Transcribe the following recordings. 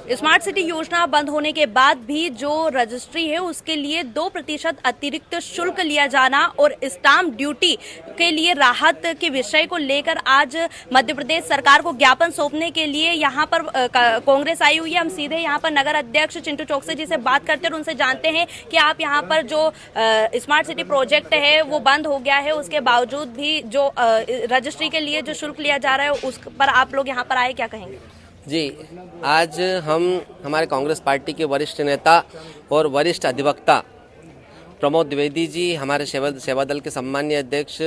Smart city योजना बंद होने के बाद भी जो रजिस्ट्री है उसके लिए 2% अतिरिक्त शुल्क लिया जाना और स्टाम्प ड्यूटी के लिए राहत के विषय को लेकर आज मध्य प्रदेश सरकार को ज्ञापन सौंपने के लिए यहाँ पर कांग्रेस आई हुई है। हम सीधे यहाँ पर नगर अध्यक्ष चिंटू चौकसे जी से बात करते हैं और उनसे जानते हैं कि आप यहाँ पर जो स्मार्ट सिटी प्रोजेक्ट है वो बंद हो गया है, उसके बावजूद भी जो रजिस्ट्री के लिए जो शुल्क लिया जा रहा है उस पर आप लोग यहाँ पर आए, क्या कहेंगे? जी, आज हम हमारे कांग्रेस पार्टी के वरिष्ठ नेता और वरिष्ठ अधिवक्ता प्रमोद द्विवेदी जी, हमारे सेवा दल के सम्मानीय अध्यक्ष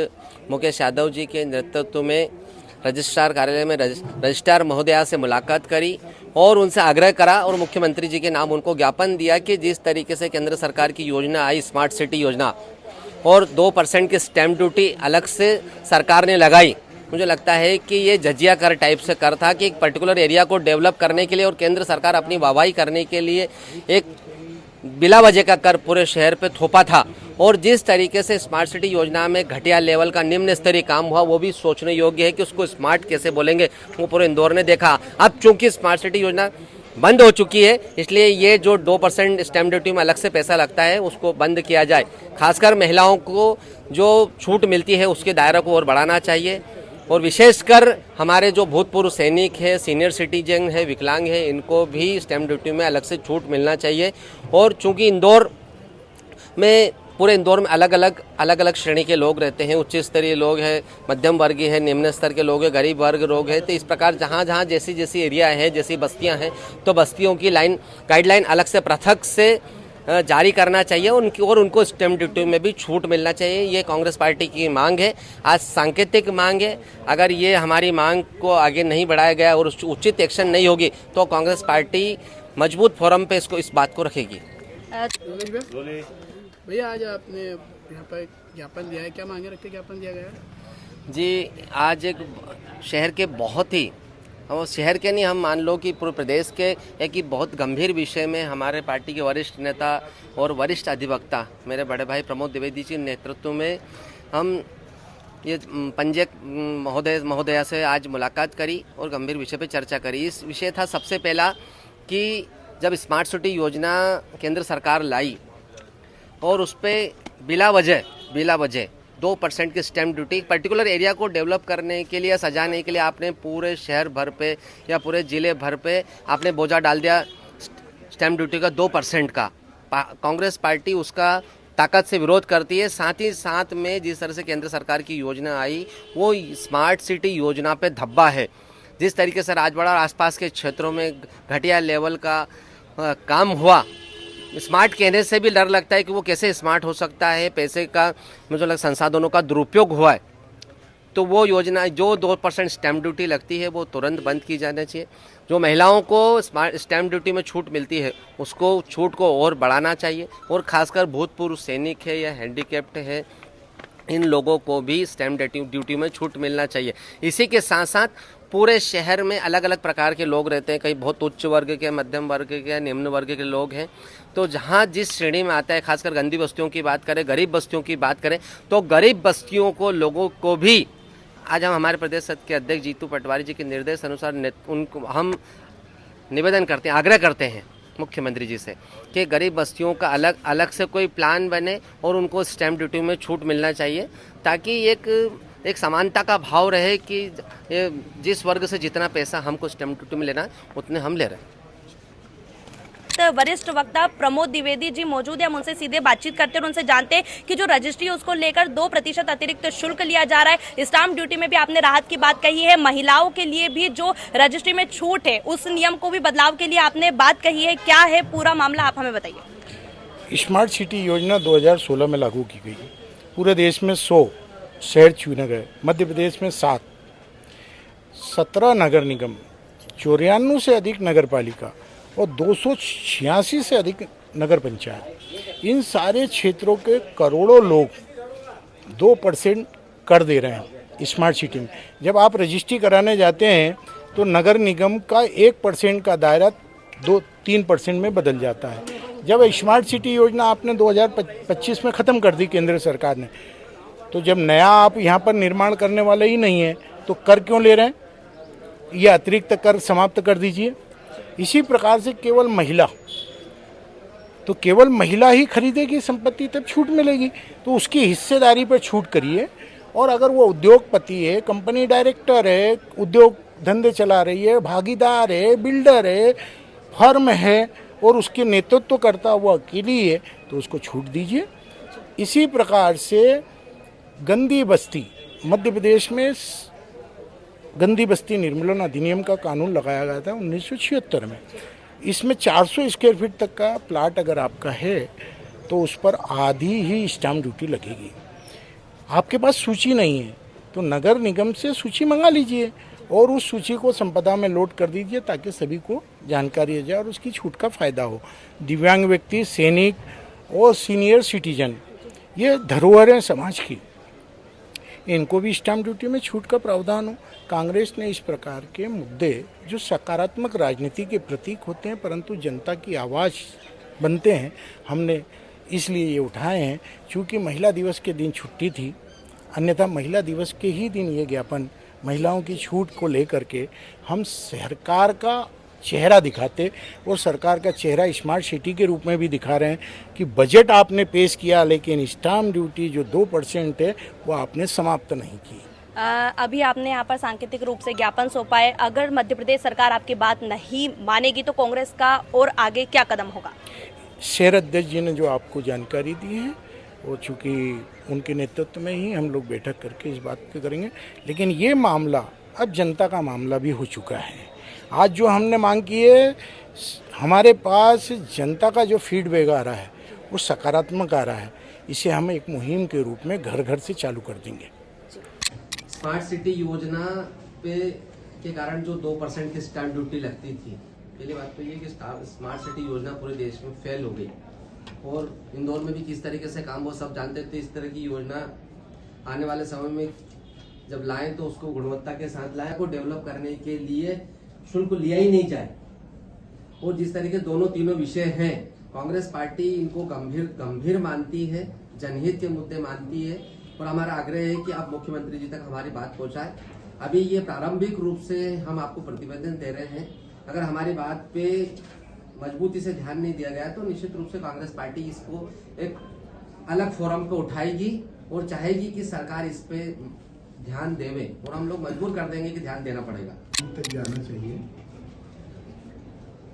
मुकेश यादव जी के नेतृत्व में रजिस्ट्रार कार्यालय में रजिस्ट्रार महोदया से मुलाकात करी और उनसे आग्रह करा और मुख्यमंत्री जी के नाम उनको ज्ञापन दिया कि जिस तरीके से केंद्र सरकार की योजना आई स्मार्ट सिटी योजना और 2% की स्टैम्प ड्यूटी अलग से सरकार ने लगाई, मुझे लगता है कि ये जजिया कर टाइप से कर था कि एक पर्टिकुलर एरिया को डेवलप करने के लिए और केंद्र सरकार अपनी वाहवाही करने के लिए एक बिला वजह का कर पूरे शहर पे थोपा था। और जिस तरीके से स्मार्ट सिटी योजना में घटिया लेवल का निम्न स्तरीय काम हुआ वो भी सोचने योग्य है कि उसको स्मार्ट कैसे बोलेंगे, वो पूरे इंदौर ने देखा। अब चूंकि स्मार्ट सिटी योजना बंद हो चुकी है इसलिए ये जो 2% स्टैम्प ड्यूटी में अलग से पैसा लगता है उसको बंद किया जाए। खासकर महिलाओं को जो छूट मिलती है उसके दायरा को और बढ़ाना चाहिए और विशेषकर हमारे जो भूतपूर्व सैनिक है, सीनियर सिटीजन है, विकलांग है, इनको भी स्टैम्प ड्यूटी में अलग से छूट मिलना चाहिए। और चूंकि इंदौर में पूरे इंदौर में अलग अलग श्रेणी के लोग रहते हैं, उच्च स्तरीय लोग हैं, मध्यम वर्गीय है, निम्न स्तर के लोग हैं, गरीब वर्ग लोग हैं, तो इस प्रकार जहाँ जहाँ जैसी एरिया है, जैसी बस्तियाँ हैं, तो बस्तियों की गाइडलाइन अलग से पृथक से जारी करना चाहिए और उनको स्टैम्प ड्यूटी में भी छूट मिलना चाहिए। ये कांग्रेस पार्टी की मांग है, आज सांकेतिक मांग है। अगर ये हमारी मांग को आगे नहीं बढ़ाया गया और उचित एक्शन नहीं होगी तो कांग्रेस पार्टी मजबूत फोरम पे इस बात को रखेगी। भैया, आज आपने यहाँ पर ज्ञापन दिया है, क्या मांगे रख के ज्ञापन दिया गया है? जी, आज एक शहर के बहुत ही और शहर के नहीं, हम मान लो कि पूरे प्रदेश के एक ही बहुत गंभीर विषय में हमारे पार्टी के वरिष्ठ नेता और वरिष्ठ अधिवक्ता मेरे बड़े भाई प्रमोद द्विवेदी जी के नेतृत्व में हम ये पंजक महोदया से आज मुलाकात करी और गंभीर विषय पे चर्चा करी। इस विषय था सबसे पहला कि जब स्मार्ट सिटी योजना केंद्र सरकार लाई और उस पर बिला वजह 2% की स्टैम्प ड्यूटी पर्टिकुलर एरिया को डेवलप करने के लिए, सजाने के लिए आपने पूरे शहर भर पे या पूरे ज़िले भर पे आपने बोझा डाल दिया स्टैम्प ड्यूटी का 2% का। कांग्रेस पार्टी उसका ताकत से विरोध करती है। साथ ही साथ में जिस तरह से केंद्र सरकार की योजना आई वो स्मार्ट सिटी योजना पे धब्बा है। जिस तरीके से राजवाड़ा और आसपास के क्षेत्रों में घटिया लेवल का काम हुआ, स्मार्ट कहने से भी डर लगता है कि वो कैसे स्मार्ट हो सकता है। पैसे का मुझे लगता संसाधनों का दुरुपयोग हुआ है, तो वो योजना जो 2% स्टैम्प ड्यूटी लगती है वो तुरंत बंद की जाना चाहिए। जो महिलाओं को स्टैम्प ड्यूटी में छूट मिलती है उसको छूट को और बढ़ाना चाहिए और खासकर भूतपूर्व सैनिक है या हैंडीकैप्ड है, इन लोगों को भी स्टैम्प ड्यूटी में छूट मिलना चाहिए। इसी के साथ साथ पूरे शहर में अलग अलग प्रकार के लोग रहते हैं, कई बहुत उच्च वर्ग के, मध्यम वर्ग के, निम्न वर्ग के लोग हैं। तो जहाँ जिस श्रेणी में आता है, खासकर गंदी बस्तियों की बात करें, गरीब बस्तियों की बात करें, तो गरीब बस्तियों को लोगों को भी आज हम हमारे प्रदेश सदन के अध्यक्ष जीतू पटवारी जी के निर्देश अनुसार उनको हम निवेदन करते हैं, आग्रह करते हैं मुख्यमंत्री जी से कि गरीब बस्तियों का अलग से कोई प्लान बने और उनको स्टैम्प ड्यूटी में छूट मिलना चाहिए, ताकि एक समानता का भाव रहे कि जिस वर्ग से जितना पैसा हमको स्टैम्प ड्यूटी में लेना है उतने हम ले रहे हैं। वरिष्ठ वक्ता प्रमोद द्विवेदी जी मौजूद है, हम उनसे सीधे बातचीत करते हैं और उनसे जानते हैं कि जो रजिस्ट्री है उसको लेकर 2% अतिरिक्त शुल्क लिया जा रहा है। स्टाम्प ड्यूटी में भी आपने राहत की बात कही है, महिलाओं के लिए भी जो रजिस्ट्री में छूट है उस नियम को भी बदलाव के लिए आपने बात कही है। क्या है पूरा मामला, आप हमें बताइए। स्मार्ट सिटी योजना 2016 में लागू की गई। पूरे देश में 100 शहर चुने गए, मध्य प्रदेश में 7, 17 नगर निगम, 94 से अधिक नगर पालिका और 286 से अधिक नगर पंचायत, इन सारे क्षेत्रों के करोड़ों लोग 2% कर दे रहे हैं स्मार्ट सिटी में। जब आप रजिस्ट्री कराने जाते हैं तो नगर निगम का 1% का दायरा 2-3% में बदल जाता है। जब स्मार्ट सिटी योजना आपने 2025 में ख़त्म कर दी केंद्र सरकार ने, तो जब नया आप यहाँ पर निर्माण करने वाले ही नहीं है तो कर क्यों ले रहे हैं? ये अतिरिक्त कर समाप्त कर दीजिए। इसी प्रकार से केवल महिला ही खरीदेगी संपत्ति, तब छूट मिलेगी। तो उसकी हिस्सेदारी पर छूट करिए। और अगर वो उद्योगपति है, कंपनी डायरेक्टर है, उद्योग धंधे चला रही है, भागीदार है, बिल्डर है, फर्म है और उसके नेतृत्व करता हुआ अकेली है, तो उसको छूट दीजिए। इसी प्रकार से गंदी बस्ती, मध्य प्रदेश में गंदी बस्ती निर्मूलन अधिनियम का कानून लगाया गया था 1976 में। इसमें 400 स्क्वायर फीट तक का प्लाट अगर आपका है तो उस पर आधी ही स्टाम्प ड्यूटी लगेगी। आपके पास सूची नहीं है तो नगर निगम से सूची मंगा लीजिए और उस सूची को संपदा में लोड कर दीजिए ताकि सभी को जानकारी हो जाए और उसकी छूट का फायदा हो। दिव्यांग व्यक्ति, सैनिक और सीनियर सिटीजन, ये धरोहर हैं समाज की, इनको भी स्टाम्प ड्यूटी में छूट का प्रावधान हो। कांग्रेस ने इस प्रकार के मुद्दे जो सकारात्मक राजनीति के प्रतीक होते हैं परंतु जनता की आवाज़ बनते हैं, हमने इसलिए ये उठाए हैं। चूँकि महिला दिवस के दिन छुट्टी थी, अन्यथा महिला दिवस के ही दिन ये ज्ञापन महिलाओं की छूट को लेकर के हम सरकार का चेहरा दिखाते और सरकार का चेहरा स्मार्ट सिटी के रूप में भी दिखा रहे हैं कि बजट आपने पेश किया लेकिन स्टाम्प ड्यूटी जो 2% है वो आपने समाप्त नहीं की। अभी आपने यहाँ पर सांकेतिक रूप से ज्ञापन सौंपा है। अगर मध्य प्रदेश सरकार आपकी बात नहीं मानेगी तो कांग्रेस का और आगे क्या कदम होगा? शहर अध्यक्ष जी ने जो आपको जानकारी दी है वो चूँकि उनके नेतृत्व में ही हम लोग बैठक करके इस बात पे करेंगे। लेकिन ये मामला अब जनता का मामला भी हो चुका है। आज जो हमने मांग की है, हमारे पास जनता का जो फीडबैक आ रहा है वो सकारात्मक आ रहा है। इसे हम एक मुहिम के रूप में घर घर से चालू कर देंगे। स्मार्ट सिटी योजना पे के कारण जो 2% की स्टाम्प ड्यूटी लगती थी, पहली बात तो ये कि स्मार्ट सिटी योजना पूरे देश में फेल हो गई और इंदौर में भी किस तरीके से काम वो सब जानते थे। इस तरह की योजना आने वाले समय में जब लाएं तो उसको गुणवत्ता के साथ लाएं, को डेवलप करने के लिए शुल्क लिया ही नहीं जाए। और जिस तरीके दोनों तीनों विषय हैं, कांग्रेस पार्टी इनको गंभीर मानती है, जनहित के मुद्दे मानती है और हमारा आग्रह है कि आप मुख्यमंत्री जी तक हमारी बात पहुंचाएं। अभी ये प्रारंभिक रूप से हम आपको प्रतिवेदन दे रहे हैं। अगर हमारी बात पे मजबूती से ध्यान नहीं दिया गया तो निश्चित रूप से कांग्रेस पार्टी इसको एक अलग फोरम पे उठाएगी और चाहेगी कि सरकार इस पे ध्यान देवे और हम लोग मजबूर कर देंगे कि ध्यान देना पड़ेगा। तक जाना चाहिए।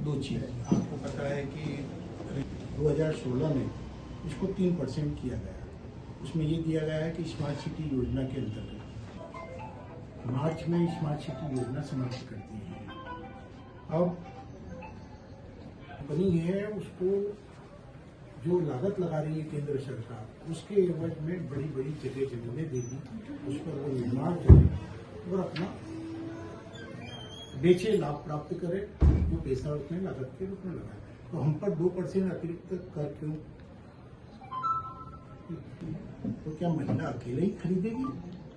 दो चीज़ आपको पता है कि 2016 में इसको 3% किया गया। उसमें ये दिया गया है कि स्मार्ट सिटी योजना के अंतर्गत मार्च में स्मार्ट सिटी योजना समाप्त कर दी है। अब कंपनी है उसको जो लागत लगा रही है केंद्र सरकार, उसके एवज में बड़ी बड़ी जगह जमीनें देगी, उस पर वो निर्माण करे और अपना बेचे, लाभ प्राप्त करे, वो पैसा उसमें लागत के रूप में लगाए। तो हम पर 2% अतिरिक्त कर क्यों? तो क्या महिला अकेले ही खरीदेगी?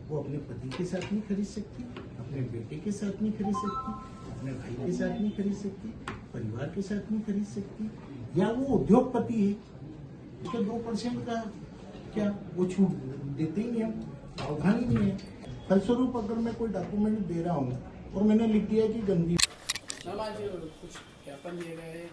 वो अपने पति के साथ नहीं खरीद सकती, अपने बेटे के साथ नहीं खरीद सकती, अपने भाई के साथ नहीं खरीद सकती, परिवार के साथ नहीं खरीद सकती? या वो उद्योगपति है, उसके 2% का क्या वो छूट देते ही नहीं, हम प्रावधान ही नहीं है। फलस्वरूप अगर मैं कोई डॉक्यूमेंट दे रहा हूँ और मैंने लिख दिया कि गंदी, कुछ ज्ञापन दिए गए हैं,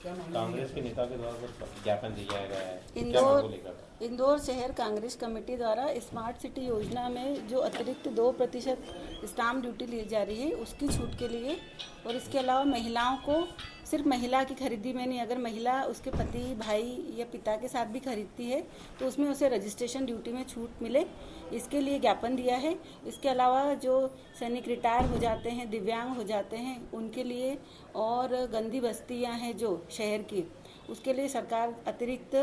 क्या कांग्रेस के नेता के द्वारा कुछ ज्ञापन दिया गया है? इंदौर शहर कांग्रेस कमेटी द्वारा स्मार्ट सिटी योजना में जो अतिरिक्त 2% स्टाम्प ड्यूटी ली जा रही है उसकी छूट के लिए, और इसके अलावा महिलाओं को, सिर्फ महिला की खरीदी में नहीं, अगर महिला उसके पति, भाई या पिता के साथ भी खरीदती है तो उसमें उसे रजिस्ट्रेशन ड्यूटी में छूट मिले, इसके लिए ज्ञापन दिया है। इसके अलावा जो सैनिक रिटायर हो जाते हैं, दिव्यांग हो जाते हैं, उनके लिए और गंदी बस्तियां हैं जो शहर की, उसके लिए सरकार अतिरिक्त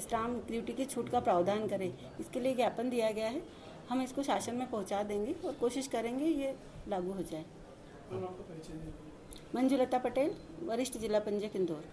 स्टाम्प ड्यूटी की छूट का प्रावधान करे, इसके लिए ज्ञापन दिया गया है। हम इसको शासन में पहुंचा देंगे और कोशिश करेंगे ये लागू हो जाए। मंजुलता पटेल, वरिष्ठ जिला पंजीयक इंदौर।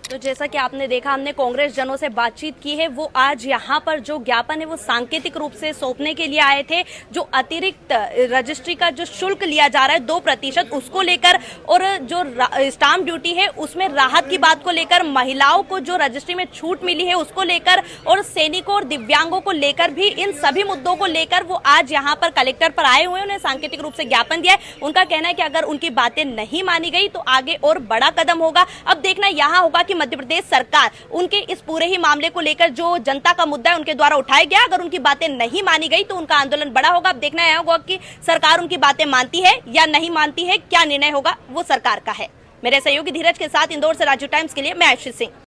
तो जैसा कि आपने देखा, हमने कांग्रेस जनों से बातचीत की है। वो आज यहाँ पर जो ज्ञापन है वो सांकेतिक रूप से सौंपने के लिए आए थे। जो अतिरिक्त रजिस्ट्री का जो शुल्क लिया जा रहा है 2%, उसको लेकर, और जो स्टाम्प ड्यूटी है उसमें राहत की बात को लेकर, महिलाओं को जो रजिस्ट्री में छूट मिली है उसको लेकर, और सैनिकों और दिव्यांगों को लेकर भी, इन सभी मुद्दों को लेकर वो आज यहाँ पर कलेक्टर पर आए हुए हैं। उन्हें सांकेतिक रूप से ज्ञापन दिया है। उनका कहना है कि अगर उनकी बातें नहीं मानी गई तो आगे और बड़ा कदम होगा। अब देखना यहाँ होगा कि मध्य प्रदेश सरकार उनके इस पूरे ही मामले को लेकर जो जनता का मुद्दा है उनके द्वारा उठाया गया, अगर उनकी बातें नहीं मानी गई तो उनका आंदोलन बड़ा होगा। अब देखना यह होगा कि सरकार उनकी बातें मानती है या नहीं मानती है, क्या निर्णय होगा वो सरकार का है। मेरे सहयोगी धीरज के साथ इंदौर से राजू टाइम्स के लिए मैं आशीष सिंह।